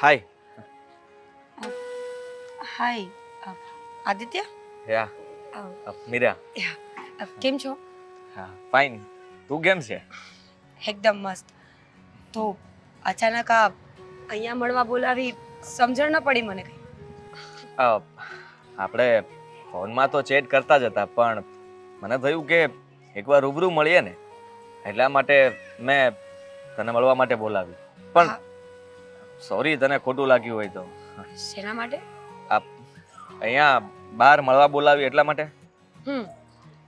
હાય. હાય આદિત્ય. યા મીરા. કેમ છો? હા ફાઇન. તું કેમ છે? એકદમ મસ્ત. તો અચાનક આ અહીંયા મળવા બોલાવી સમજણ ન પડી મને કઈ. આપણે ફોનમાં તો ચેટ કરતા જ હતા, પણ મને થયું કે એકવાર રૂબરૂ મળીએ ને, એટલા માટે મેં તને મળવા માટે બોલાવી. પણ સોરી તને ખોટું લાગ્યું હોય તો. શેના માટે? અહીંયા બહાર મળવા બોલાવી એટલા માટે.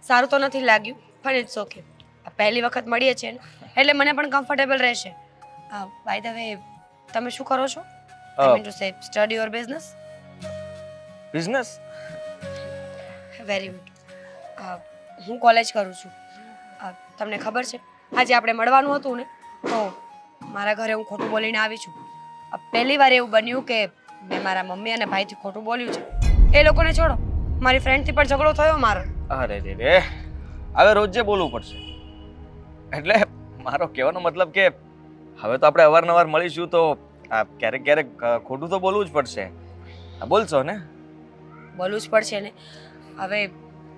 સારું તો નથી લાગ્યું, પણ ઇટ્સ ઓકે. પહેલી વખત મળીએ છીએ ને, એટલે મને પણ કમ્ફર્ટેબલ રહેશે. બાય ધ વે, તમે શું કરો છો? I mean to say study or business? Business. Very good. હું કોલેજ કરું છું. તમને ખબર છે આજે આપણે મળવાનું હતું ને, તો મારા ઘરે હું ખોટું બોલીને આવી છું. પહેલી વાર એવું બન્યું કે મેં મારા મમ્મી અને ભાઈથી ખોટું બોલ્યું છે. એ લોકોને છોડો, મારી ફ્રેન્ડથી પણ ઝઘડો થયો મારો. અરે રે, હવે રોજે બોલવું પડશે. એટલે મારો કહેવાનો મતલબ કે હવે તો આપણે અવારનવાર મળીશું, તો ક્યારેક ક્યારેક ખોટું તો બોલવું જ પડશે. બોલશો ને? બોલવું જ પડશે ને. હવે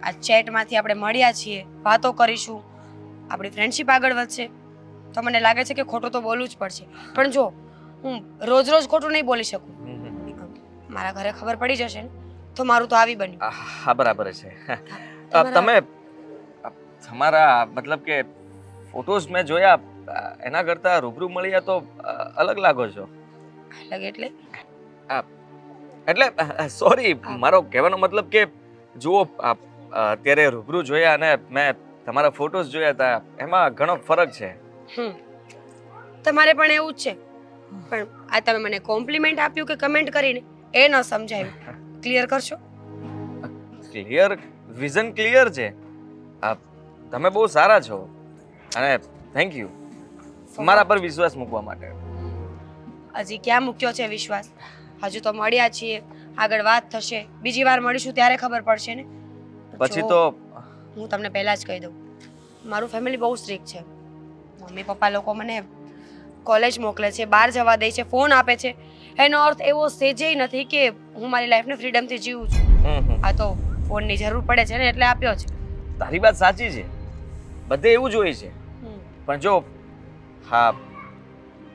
આ ચેટમાંથી આપણે મળ્યા છીએ, વાતો કરીશું, આપણી ફ્રેન્ડશિપ આગળ વધશે, તો મને લાગે છે કે ખોટું તો બોલવું જ પડશે. પણ જો હું રોજ રોજ ખોટું નહીં બોલી શકું. મારા ઘરે ખબર પડી જશે ને, તો મારું તો આવી બન્યું. હા બરાબર છે. તમે તમારા મતલબ કે ફોટોઝ મેં જોયા, એના કરતા રૂબરૂ મળ્યા તો અલગ લાગો છો. અલગ એટલે? એટલે સોરી, મારો કહેવાનો મતલબ કે જુઓ, અત્યારે રૂબરૂ જોયા અને મેં તમારા ફોટોઝ જોયા હતા, એમાં ઘણો ફરક છે. તમારે પણ એવું જ છે, પણ આ તમે મને કોમ્પ્લિમેન્ટ આપ્યું કે કમેન્ટ કરીને એ ન સમજાયું. ક્લિયર કરશો? ક્લિયર, વિઝન ક્લિયર છે. તમે બહુ સારા છો અને થેન્ક યુ મારા પર વિશ્વાસ મૂકવા માટે. હજી ક્યાં મૂક્યો છે વિશ્વાસ? હજુ તો મળ્યા છીએ, આગળ વાત થશે, બીજી વાર મળીશું ત્યારે ખબર પડશે ને. પછી તો હું તમને પહેલા જ કહી દઉં, મારું ફેમિલી બહુ સ્ટ્રિક્ટ છે. મમ્મી પપ્પા લોકો મને કોલેજ મોકલે છે, બહાર જવા દે છે, ફોન આપે છે. એનો અર્થ એવો સેજેય નથી કે હું મારી લાઈફને ફ્રીડમથી જીવું છું. આ તો ફોનની જરૂર પડે છે ને એટલે આપ્યો છે. તારી વાત સાચી છે, બધે એવું જ હોય છે. પણ જો હા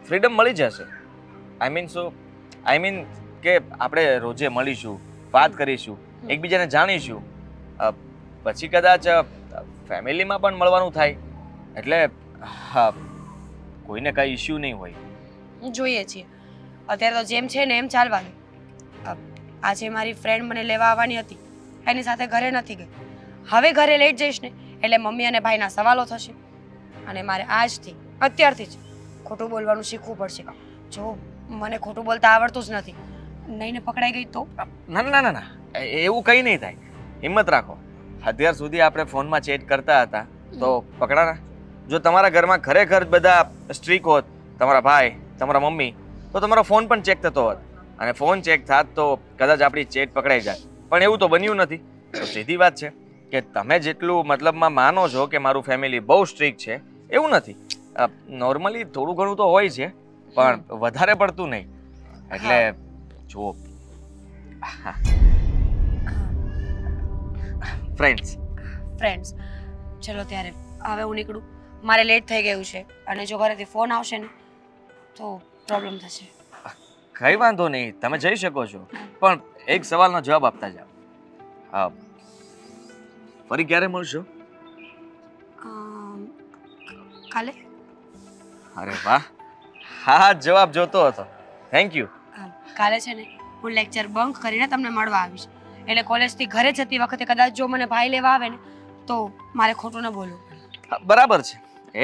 ફ્રીડમ મળી જશે, આઈ મીન કે આપણે રોજે મળીશું, વાત કરીશું, એકબીજાને જાણીશું, પછી કદાચ ફેમિલીમાં પણ મળવાનું થાય, એટલે હા કોઈને કઈ ઇશ્યુ નહીં હોય. જોઈએ છીએ. અત્યારે તો જેમ છે ને એમ ચાલવાનું. આજે મારી ફ્રેન્ડ મને લેવા આવવાની હતી, એની સાથે ઘરે નથી ગઈ. હવે ઘરે લેટ જઈશ ને એટલે મમ્મી અને ભાઈના સવાલો થશે, અને મારે આજથી અત્યારથી જ ખોટું બોલવાનું શીખવું પડશે. જો મને ખોટું બોલતા આવડતું જ નથી, નહીં ને પકડાઈ ગઈ તો? ના ના ના ના, એવું કંઈ નહીં થાય. હિંમત રાખો. અત્યાર સુધી આપણે ફોનમાં ચેટ કરતા હતા તો પકડાના. જો તમારા ઘરમાં ખરેખર બધા સ્ટ્રીક હોત, તમારા ભાઈ, તમારા મમ્મી, તો તમારો ફોન પણ ચેક થતો હોત, અને ફોન ચેક થાત તો કદાચ આપણી ચેટ પકડાઈ જાય. પણ એવું તો બન્યું નથી. તો સીધી વાત છે કે તમે જેટલું મતલબમાં માનો છો કે મારું ફેમિલી બહુ સ્ટ્રીક છે, એવું નથી. નોર્મલી થોડું ઘણું તો હોય છે, પણ વધારે પડતું નહીં. એટલે જુઓ, ફ્રેન્ડ્સ. ચલો ત્યારે હવે હું નીકળું, મારે લેટ થઈ ગયું છે, અને જો ઘરેથી ફોન આવશે ને તો પ્રોબ્લેમ થશે. કઈ વાંધો નહીં, તમે જઈ શકો છો, પણ એક સવાલનો જવાબ આપતા જાઓ. હા, ફરી ક્યારે મળશો? કાલે. અરે વાહ, હા જવાબ જોતો હતો. Thank you. કાલે છે ને હું લેક્ચર બંક કરીને તમને મળવા આવીશ, એટલે કોલેજથી ઘરે જતી વખતે કદાચ જો મને ભાઈ લેવા આવે ને તો મારે ખોટું ન બોલવું. બરાબર છે,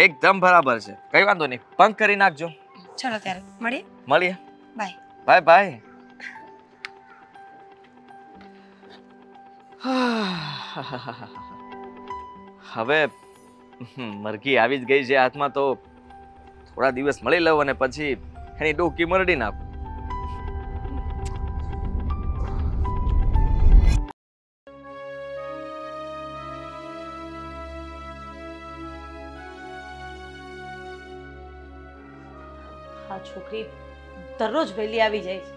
એકદમ બરાબર છે, કઈ વાંધો નહીં, બંક કરી નાખજો. ચલો ત્યારે મળીએ. બાય. Bye bye. હવે મરઘી આવી જ ગઈ છે હાથમાં, તો થોડા દિવસ મળી લઉં અને પછી એની ડોકી મરડી નાખું. આ છોકરી દરરોજ વહેલી આવી જાય છે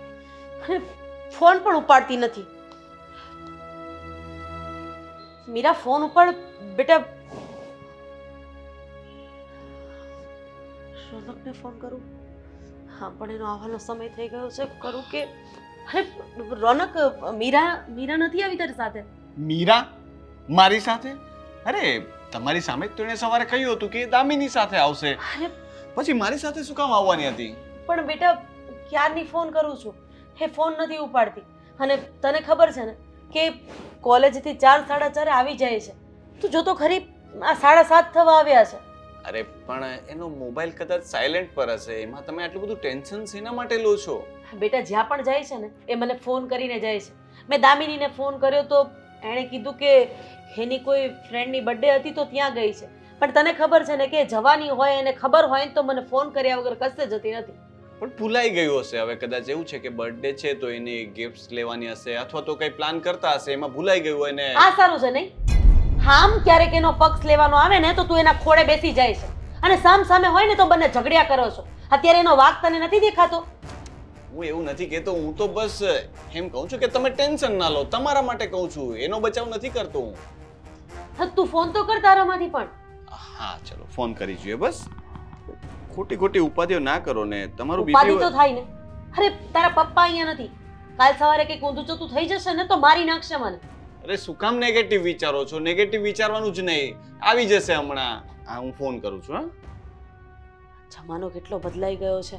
અને ફોન પણ ઉપાડતી નથી. મીરા ફોન ઉપાડ બેટા. રોનકને ફોન કરું. હા પણ એનો આવવાનો સમય થઈ ગયો છે. કરું કે અરે રોનક, મીરા નથી આવી તારી સાથે? મીરા મારી સાથે? અરે તમારી સામે જ તો એણે સવારે કહ્યું હતું કે દામિની સાથે આવશે. અરે પછી મારી સાથે શું કામ આવવાની હતી? પણ બેટા ક્યારની ફોન કરું છું, એ ફોન નથી ઉપાડતી. અને તને ખબર છે ને કે કોલેજથી 4 સાડા 4 આવી જાય છે. તું જોતો ખરી, આ 7:30 થવા આવ્યા છે. અરે પણ એનો મોબાઈલ કદાચ સાયલેન્ટ પર હશે. એમાં તમે આટલું બધું ટેન્શન શેના માટે લો છો? બેટા જ્યાં પણ જાય છે ને એ મને ફોન કરીને જાય છે. મેં દામિનીને ફોન કર્યો તો એણે કીધું કે એની કોઈ ફ્રેન્ડની બર્થડે હતી તો ત્યાં ગઈ છે. પણ તને ખબર છે ને કે જવાની હોય એને ખબર હોય ને તો મને ફોન કર્યા વગર કશે જતી નથી. પણ ભૂલાઈ ગયું હશે. હવે કદાચ એવું છે કે બર્થડે છે તો એની ગિફ્ટ્સ લેવાની હશે અથવા તો કંઈ પ્લાન કરતા હશે, એમાં ભૂલાઈ ગયું હોય ને. આ સારું છે નહીં? હામ ક્યારેક એનો પક્ષ લેવાનો આવે ને તો તું એના ખોળે બેસી જાય છે અને સામ સામે હોય ને તો બંને ઝઘડ્યા કરો છો. અત્યારે એનો વાક તને નથી દેખાતો? હું એવું નથી કહેતો, હું તો બસ એમ કહું છું કે તમે ટેન્શન ના લો. તમારા માટે કહું છું, એનો બચાવ નથી કરતો હું. હા, તું ફોન તો કર તારામાંથી પણ. હા ચલો ફોન કરી જોઈએ. બસ ખોટી ખોટી ઉપાધિઓ ના કરો ને. તમારું ઉપાધિ તો થાય ને. અરે તારા પપ્પા અહીંયા નથી. કાલ સવારે કંઈક ઊંધું ચોતું થઈ જશે ને તો મારી નાખશે મને. અરે શું કામ નેગેટિવ વિચારો છો? નેગેટિવ વિચારવાનું જ નહીં, આવી જશે હમણાં. હા હું ફોન કરું છું. હા જમાનો કેટલો બદલાઈ ગયો છે,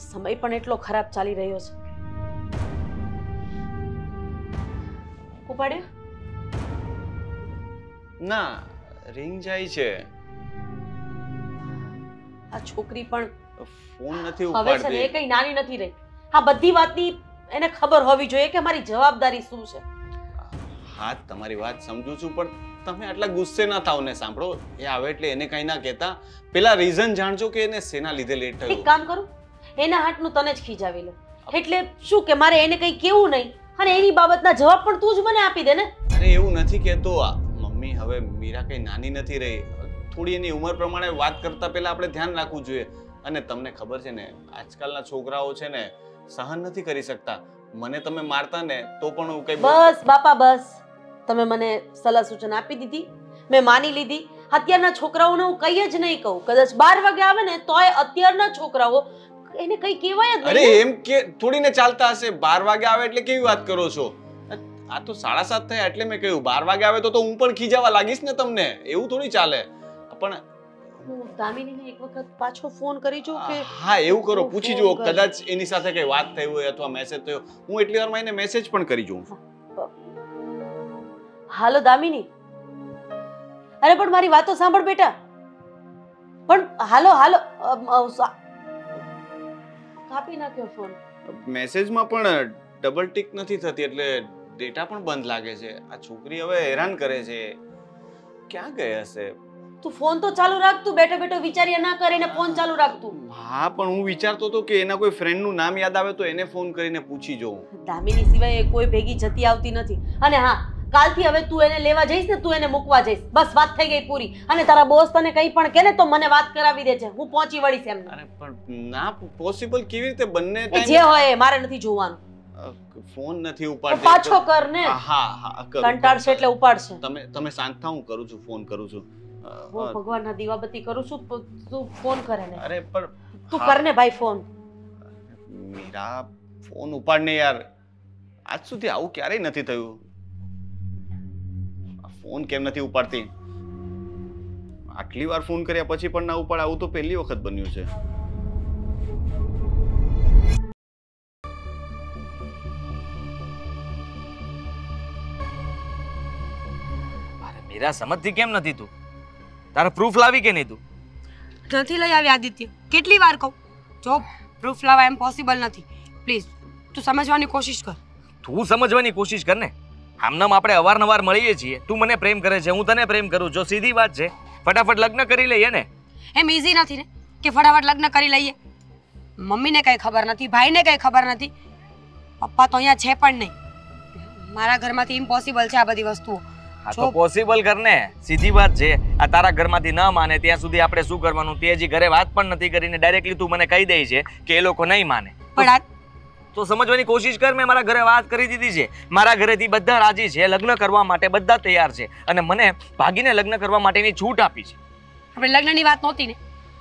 સમય પણ એટલો ખરાબ ચાલી રહ્યો છે. ઉપાડ્યો? ના, રિંગ જાય છે. આ છોકરી પણ ફોન નથી હવે છે ને ઉપાડતી. એ કઈ નાની નથી રહી. આ બધી વાતની એને ખબર હોવી જોઈએ કે મારી જવાબદારી શું છે. હા તમારી વાત સમજુ છું પણ તમે આટલા ગુસ્સે ના થાવ ને. સાંભળો, એ આવે એટલે એને કઈ ના કહેતા. પેલા રીઝન જાણજો કે એને શેના લીધે લેટ એક થયું. કામ કરું, એના હાથનું તને જ ખીજાવી લો. એટલે શું કે મારે એને કઈ કેવું નહીં અને એની બાબતના જવાબ પણ તું જ મને આપી દે ને. અરે એવું નથી કહેતો. મમ્મી હવે મીરા કઈ નાની નથી રહી. થોડી એની ઉંમર પ્રમાણે વાત કરતા પહેલા આપણે ધ્યાન રાખવું જોઈએ. અને તમને ખબર છે ને આજકાલના છોકરાઓ છે ને સહન નથી કરી શકતા. મને તમે મારતા ને તો પણ હું કઈ બસ બાપા બસ. તમે મને સલાહ સૂચન આપી દીધી, મેં માની લીધી. અત્યારના છોકરાઓને હું કઈ જ નહીં કહું. કદાચ 12 વાગે આવે ને તોય અત્યારના છોકરાઓ એને કઈ કહેવાય જ અરે નહીં. એમ કે થોડી ને ચાલતા હશે. 12 વાગે આવે એટલે કેવી વાત કરો છો? આ તો 7:30 થયા એટલે મેં કહ્યું 12 વાગે આવે તો હું પણ ખીજાવા લાગીશ ને તમને. એવું થોડી ચાલે. પણ હું દામિનીને એક વખત પાછો ફોન કરી જોઉં કે હા એવું કરો, પૂછી જુઓ. કદાચ એની સાથે કઈ વાત થઈ હોય અથવા મેસેજ થયો. હું એટલી વારમાં એને મેસેજ પણ કરી જોઉં. હાલો દામિની. અરે પણ મારી વાતો સાંભળ બેટા. પણ હાલો હાલો. કાપી નાખ્યો ફોન. મેસેજમાં પણ ડબલ ટિક નથી થતી એટલે ડેટા પણ બંધ લાગે છે. આ છોકરી હવે હેરાન કરે છે. ક્યાં ગઈ હશે? તું ફોન તો ચાલુ રાખ. તું બેઠો બેઠો વિચાર્યા ના કરીને ફોન ચાલુ રાખ તું. હા પણ હું વિચારતો હતો કે એના કોઈ ફ્રેન્ડનું નામ યાદ આવે તો એને ફોન કરીને પૂછી જોઉં. દામિની સિવાય એ કોઈ ભેગી જતી આવતી નથી. અને હા, કાલથી હવે તું એને લેવા જઈશ ને તું એને મૂકવા જઈશ. બસ વાત થઈ ગઈ પૂરી. અને તારા બોસ તને કંઈ પણ કહે ને તો મને વાત કરાવી દે છે. હું પહોંચી વળીશ એમને. અરે પણ ના પોસિબલ કેવી રીતે? બંને એ ટાઈમ જે હોય એ મારે નથી જોવાનું. ફોન નથી તો ઉપાડતી. પાછો કર ને. હા હા કરું. કંટાળશે એટલે ઉપાડશે. તમે શાંત થાઓ, હું કરું છું, ફોન કરું છું. હું ભગવાનના દીવાબત્તી કરું છું. તું ફોન કરે ને. અરે પણ તું કર ને ભાઈ ફોન. મીરા ફોન ઉપાડ ને યાર. આજ સુધી આવું ક્યારેય નથી થયું. ફોન કેમ નથી ઉપાડતી? આટલી વાર ફોન કર્યા પછી પણ ના ઉપાડ, આવું તો પહેલી વખત બન્યું છે. મીરા સમજતી કેમ નથી તું? તારે પ્રૂફ લાવી કે નહીં તું? નથી લઈ આવી આદિત્ય. કેટલી વાર કહું, જો પ્રૂફ લાવવા એમ પોસિબલ નથી. પ્લીઝ તું સમજવાની કોશિશ કર. તું સમજવાની કોશિશ કર ને. આમનામ આપણે અવારનવાર મળીએ છીએ. તું મને પ્રેમ કરે છે, હું તને પ્રેમ કરું. જો સીધી વાત છે, ફટાફટ લગ્ન કરી લઈએ ને. એમ ઈઝી નથી ને કે ફટાફટ લગ્ન કરી લઈએ. મમ્મીને કંઈ ખબર નથી, ભાઈને કંઈ ખબર નથી, પપ્પા તો અહીંયા છે પણ નહીં. મારા ઘરમાંથી ઇમ્પોસિબલ છે આ બધી વસ્તુઓ. હા તો પોસિબલ કર ને. સીધી વાત છે. આ તારા ઘરમાંથી ન માને ત્યાં સુધી આપણે શું કરવાનું? તે હજી ઘરે વાત પણ નથી કરીને ડાયરેક્ટલી તું મને કહી દે છે કે એ લોકો નહીં માને. પણ આ તો સમજવાની કોશિશ કર. મેં મારા ઘરે વાત કરી દીધી છે. મારા ઘરેથી બધા રાજી છે, લગ્ન કરવા માટે બધા તૈયાર છે અને મને ભાગીને લગ્ન કરવા માટેની છૂટ આપી છે. આપણે લગ્નની વાત નહોતી ને,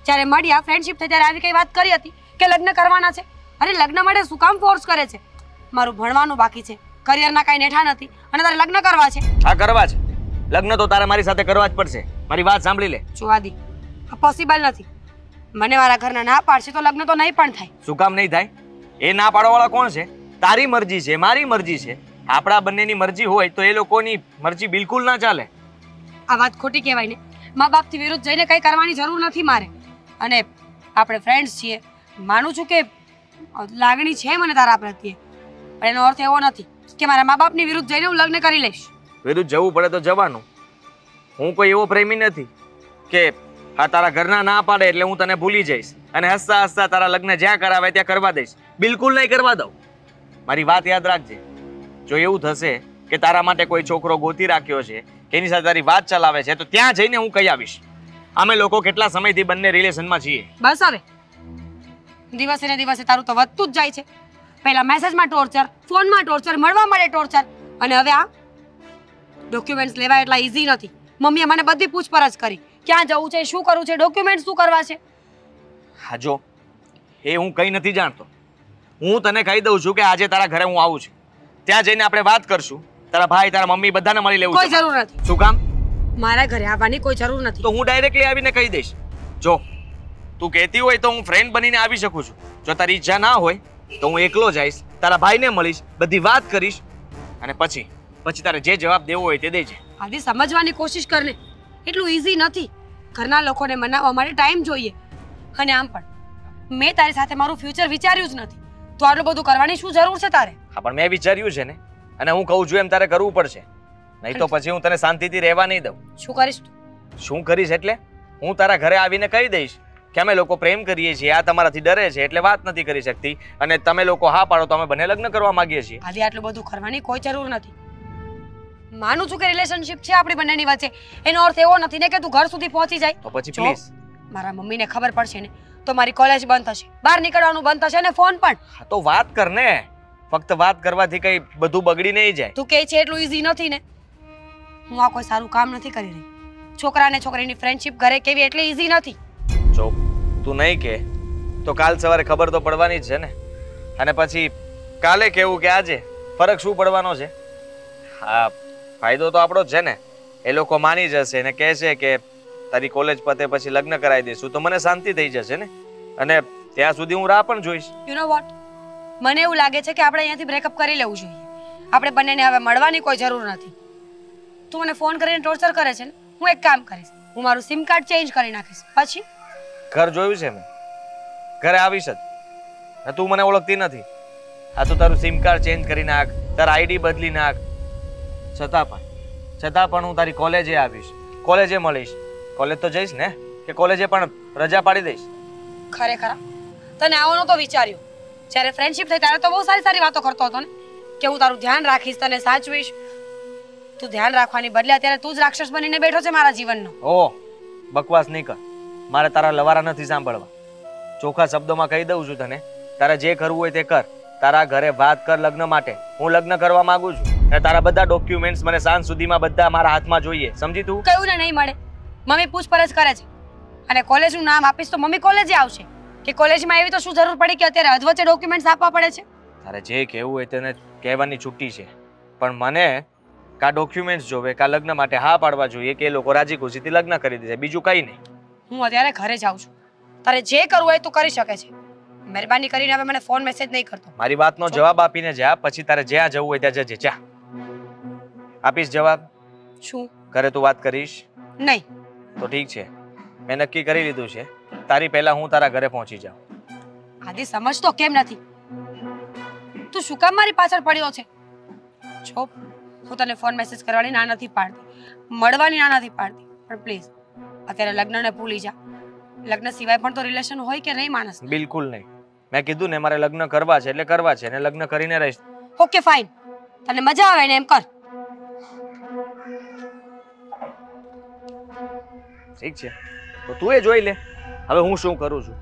જ્યારે મળ્યા ફ્રેન્ડશિપ થઈ ત્યારે આવી કઈ વાત કરી હતી કે લગ્ન કરવાના છે? અરે લગ્ન માટે શું કામ ફોર્સ કરે છે? મારું ભણવાનું બાકી છે, કરિયરના કાંઈ નેઠા નથી અને તારે લગ્ન કરવા છે. હા, કરવા છે. લગ્ન તો તારે મારી સાથે કરવા જ પડશે. મારી વાત સાંભળી લે. જો આદિ, આ પોસિબલ નથી. મને મારા ઘરના ના પાડશે તો લગ્ન તો નહીં પણ થાય. શું કામ નહીં થાય? એ ના પાડવાવાળા કોણ છે? તારી મરજી છે, મારી મરજી છે. આપણા બંનેની મરજી હોય તો એ લોકોની મરજી બિલકુલ ના ચાલે. આ વાત ખોટી કહેવાય ને. મા બાપથી વિરુદ્ધ જઈને કંઈ કરવાની જરૂર નથી મારે. અને આપણે ફ્રેન્ડ્સ છીએ, માનું છું કે લાગણી છે મને તારા પ્રત્યે, પણ એનો અર્થ એવો નથી કે મારા મા બાપની વિરુદ્ધ જઈને હું લગ્ન કરી લઈશ. વિરુદ્ધ જવું પડે તો જવાનું. હું કોઈ એવો પ્રેમી નથી કે આ તારા ઘરના ના પાડે એટલે હું તને ભૂલી જઈશ અને હસતા હસતા તારા લગ્ન જ્યાં કરાવે ત્યાં કરવા દઈશ. બિલકુલ નહીં કરવા દઉં. મારી વાત યાદ રાખજે. જો એવું થશે કે તારા માટે કોઈ છોકરો ગોતી રાખ્યો છે કે એની સાથે તારી વાત ચલાવે છે તો ત્યાં જઈને હું કહી આવીશ. અમે લોકો કેટલા સમયથી બંને રિલેશનમાં છીએ. બસ હવે દિવસે ને દિવસે તારું તો વધતું જ જાય છે. પહેલા મેસેજમાં ટોર્ચર, ફોનમાં ટોર્ચર, મળવા મળે ટોર્ચર, અને હવે આ ડોક્યુમેન્ટ્સ લેવા એટલા ઈઝી નથી. મમ્મીએ મને બધી પૂછપરછ કરી, ક્યાં જવું છે, શું કરવું છે, ડોક્યુમેન્ટ શું કરવા છે. હા જો, એ હું કંઈ નથી જાણતો. હું તને કહી દઉં છું કે આજે તારા ઘરે હું આવું છું. ત્યાં જઈને આપણે વાત કરશું. તારા ભાઈ, તારા મમ્મી બધાને મળી લેવું કોઈ છે. જરૂર નથી. શું કામ? મારા ઘરે આવવાની કોઈ જરૂર નથી. તો હું ડાયરેક્ટલી આવીને કહી દઈશ. જો તું કહેતી હોય તો હું ફ્રેન્ડ બનીને આવી શકું છું. જો તારી ઈચ્છા ના હોય તો હું એકલો જઈશ, તારા ભાઈને મળીશ, બધી વાત કરીશ અને પછી તારે જે જવાબ દેવો હોય તે દેજે. આદિ, સમજવાની કોશિશ કર ને. એટલું ઈઝી નથી. ઘરના લોકોને મનાવવા માટે ટાઈમ જોઈએ. અને આમ પણ મેં તારી સાથે મારું ફ્યુચર વિચાર્યું જ નથી. તો આટલું બધું કરવાની શું જરૂર છે તારે? હા, પણ મેં વિચાર્યું છે ને, અને હું કહું છું એમ તારે કરવું પડશે. નહીં તો પછી હું તને શાંતિથી રહેવા નહીં દઉં. શું કરીશ તું? શું કરીશ એટલે હું તારા ઘરે આવીને કહી દઈશ કે અમે લોકો પ્રેમ કરીએ છીએ, આ તમારાથી ડરે છે એટલે વાત નથી કરી શકતી અને તમે લોકો હા પાડો તો અમે બંને લગ્ન કરવા માંગીએ છીએ. આદિ, આટલું બધું કરવાની કોઈ જરૂર નથી. માનું છું કે રિલેશનશિપ છે આપણી બંનેની વચ્ચે, એનો અર્થ એવો નથી ને કે તું ઘર સુધી પહોંચી જાય. તો પછી જો, પ્લીઝ. મારા મમ્મીને ખબર પડશે ને તો મારી કોલેજ બંધ થશે, બહાર નીકળવાનું બંધ થશે અને ફોન પણ. હા તો વાત કર ને. ફક્ત વાત કરવાથી કઈ બધું બગડી નહીં જાય. તું કહે છે એટલું ઈઝી નથી ને. હું આ કોઈ સારું કામ નથી કરી રહી. છોકરા અને છોકરીની ફ્રેન્ડશિપ ઘરે કેવી એટલી ઈઝી નથી. જો તું નહીં કે તો કાલ સવારે ખબર તો પડવાની જ છે ને. અને પછી કાલે કેવું કે આજે, ફરક શું પડવાનો છે? હા, ફાયદો તો આપણો જ છે ને. એ લોકો માની જશે ને કહેશે કે તારી કોલેજ પતે પછી લગ્ન કરાવી દઈશું તો મને શાંતિ થઈ જશે ને. અને ત્યાં સુધી હું રાહ પણ જોઈશ. યુ નો વોટ, મને એવું લાગે છે કે આપણે અહીંયાથી બ્રેકઅપ કરી લેવું જોઈએ. આપણે બંનેને હવે મળવાની કોઈ જરૂર નથી. તું મને ફોન કરીને ટોર્ચર કરે છે ને, હું એક કામ કરીશ, હું મારું સિમ કાર્ડ ચેન્જ કરી નાખીશ. પછી ઘર જોયું છે મેં, ઘરે આવીશ જ. તું મને ઓળખતી નથી. હા તો તારું સિમ કાર્ડ ચેન્જ કરી નાખ, તારા આઈડી બદલી નાખ. છતાં પણ હું તારી કોલેજે આવીશ, કોલેજે મળીશ. કોલેજ તો જઈશ ને, કે કોલેજે પણ રજા પાડી દઈશ? ખરેખર તને આવો નહોતો વિચાર્યો. જ્યારે ફ્રેન્ડશિપ થઈ ત્યારે તો બહુ સારી સારી વાતો કરતો હતો ને કે હું તારું ધ્યાન રાખીશ, તને સાચવીશ. તું ધ્યાન રાખવાની બદલે અત્યારે તું જ રાક્ષસ બનીને બેઠો છે મારા જીવનનો. ઓહ, બકવાસ નહીં કર. મારે તારા લવારા નથી સાંભળવા. ચોખ્ખા શબ્દોમાં કહી દઉં છું તને, તારે જે કરવું હોય તે કર. તારા ઘરે વાત કર લગ્ન માટે. હું લગ્ન કરવા માંગુ છું અને તારા બધા ડોક્યુમેન્ટ્સ મને સાંજ સુધીમાં બધા મારા હાથમાં જોઈએ. સમજી તું? કયું ને નહીં મળે. મમ્મી પૂછપરછ કરે છે અને કોલેજનું નામ આપીશ તો મમ્મી કોલેજે આવશે કે કોલેજમાં એવી તો શું જરૂર પડી કે અત્યારે અધવચ્ચે ડોક્યુમેન્ટ્સ આપવા પડે છે? તારે જે કહેવું હોય તેને કહેવાની છૂટી છે, પણ મને કા ડોક્યુમેન્ટ્સ જોવે કા લગ્ન માટે હા પાડવા જોઈએ કે એ લોકો રાજી ખુશીથી લગ્ન કરી દે, બીજું કંઈ નહીં. હું અત્યારે ઘરે જાઉં છું. તારે જે કરવું હોય તું કરી શકે છે. મહેરબાની કરીને હવે મને ફોન મેસેજ નહીં કરતો. મારી વાતનો જવાબ આપીને જા, પછી તારે જ્યાં જવું હોય ત્યાં જજે. જા, આપીશ જવાબ. શું? ઘરે તું વાત કરીશ? નહીં. તો ઠીક છે, મેં નક્કી કરી લીધું છે. તારી પહેલા હું તારા ઘરે પહોંચી જાઉં. આદિ, સમજતો કેમ નથી? તું શું કામ મારી પાછળ પડ્યો છે? જો, હું તને ફોન મેસેજ કરવાની ના નથી પાડતી, મળવાની ના નથી પાડતી, પણ પ્લીઝ અત્યારે લગ્નને ભૂલી જા. લગ્ન સિવાય પણ તો રિલેશન હોય કે નહીં માણસ? બિલકુલ નહીં. મેં કીધું ને મારે લગ્ન કરવા છે એટલે કરવા છે, અને લગ્ન કરીને રહીશ. ઓકે ફાઇન, તને મજા આવે ને એમ કર. ઠીક છે, તો તું એ જોઈ લે હવે હું શું કરું છું.